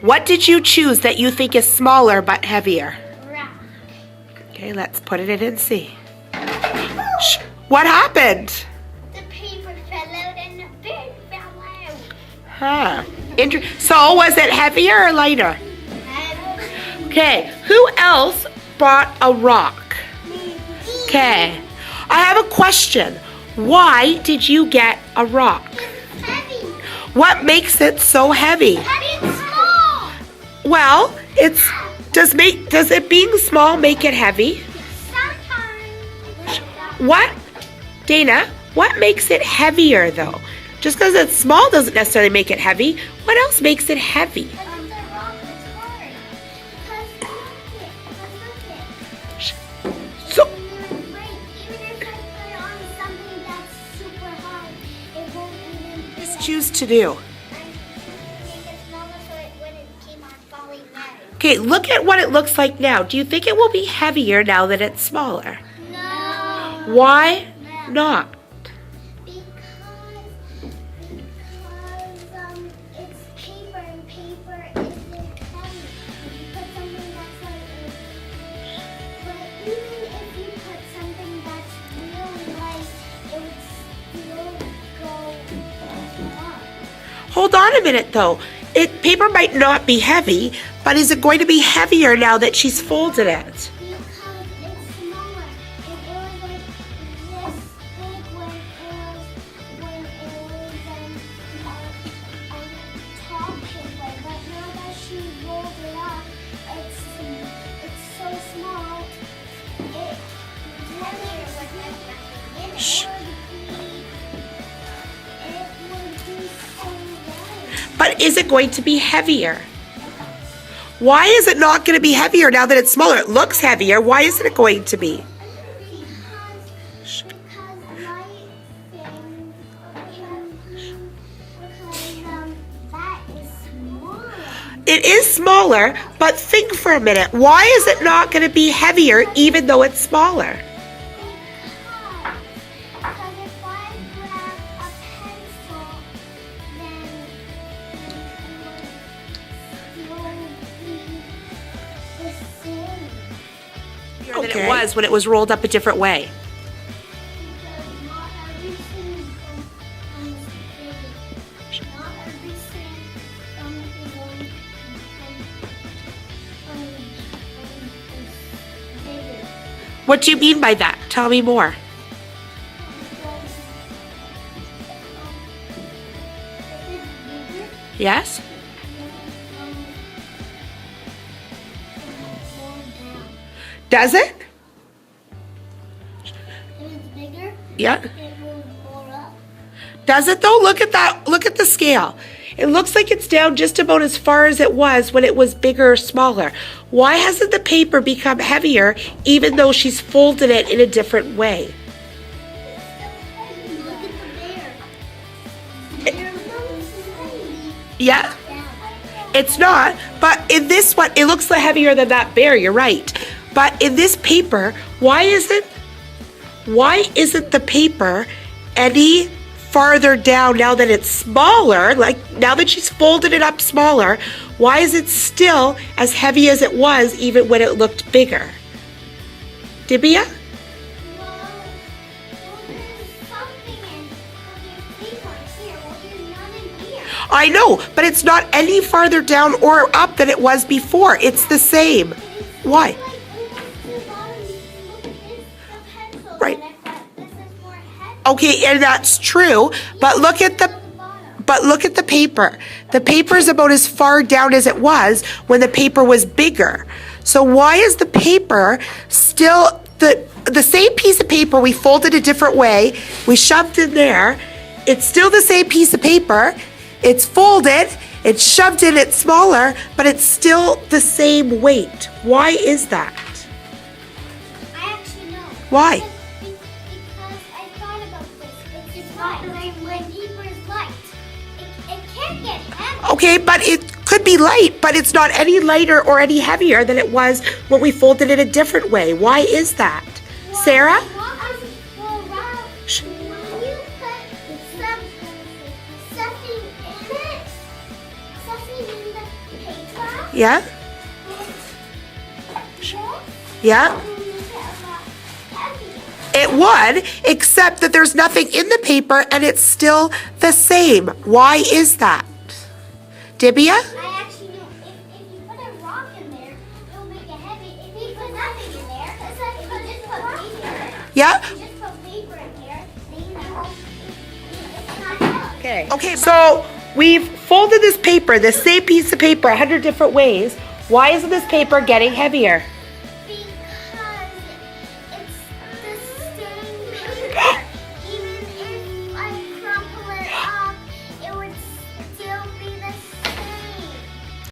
What did you choose that you think is smaller but heavier? Rock. Okay, let's put it in and see. Shh. What happened? The paper fell out and the bird fell out. Huh. So was it heavier or lighter? Okay, who else brought a rock? Okay, I have a question. Why did you get a rock? It's heavy. What makes it so heavy? And it's small. Well, does it being small make it heavy? Sometimes. What, Dana, what makes it heavier though? Just because it's small doesn't necessarily make it heavy. What else makes it heavy? The rock is hard. Because look it. So, Even if I put on something that's super hard, it won't even just choose to do. make it smaller so it wouldn't keep on falling down. Okay, look at what it looks like now. Do you think it will be heavier now that it's smaller? No. Why not? Because it's paper and paper isn't heavy. If you put something that's but even if you put something that's really light, it would still go up. Hold on a minute though. Paper might not be heavy, but is it going to be heavier now that she's folded it? Because it's smaller. It was like this big when it was on top paper, but now that she rolled it up, it's so small. It Shh. would be so light. But is it going to be heavier? Why is it not going to be heavier now that it's smaller? It looks heavier. Why isn't it going to be? Because light things that is smaller. It is smaller, but think for a minute. Why is it not going to be heavier even though it's smaller? Because if I grab a pencil, then it will be the same. Than it was when it was rolled up a different way. Because not everything comes big. Not everything is bigger. What do you mean by that? Tell me more. Yes? Does it? If it's bigger, Yeah. it will go up. Does it though? Look at that. Look at the scale. It looks like it's down just about as far as it was when it was bigger or smaller. Why hasn't the paper become heavier even though she's folded it in a different way? Look at the bear. Bear looks heavy. Yeah, it's not. But in this one, it looks heavier than that bear. You're right. But in this paper, why isn't the paper any farther down now that it's smaller? Like now that she's folded it up smaller, why is it still as heavy as it was even when it looked bigger? Dibia? Well, there's something in your paper here. Well, there's none in here. I know, but it's not any farther down or up than it was before. It's the same. Why? Like, to the bottom, you can look at this, the pencil. Right. And I thought this is more heavy. Okay, and that's true, but look at the paper. The paper is about as far down as it was when the paper was bigger. So why is the paper still the same piece of paper we folded a different way, we shoved in there, it's still the same piece of paper, it's folded, it's shoved in, it's smaller, but it's still the same weight. Why is that? I actually know. Why? Because I thought about this. It's not when paper is light. It can't get heavy. Okay, but it could be light, but it's not any lighter or any heavier than it was when we folded it a different way. Why is that? Sarah? Well, Rob, when you put something in it, something in the paper, Yeah? Yeah? It would, except that there's nothing in the paper and it's still the same. Why is that? Dibia? I actually know if you put a rock in there, it'll make it heavy. If you put nothing in there, it's like if you just put paper. Yeah? If you just put paper in there, then you know it's not heavy. Okay, so we've folded this paper, the same piece of paper, 100 different ways. Why isn't this paper getting heavier?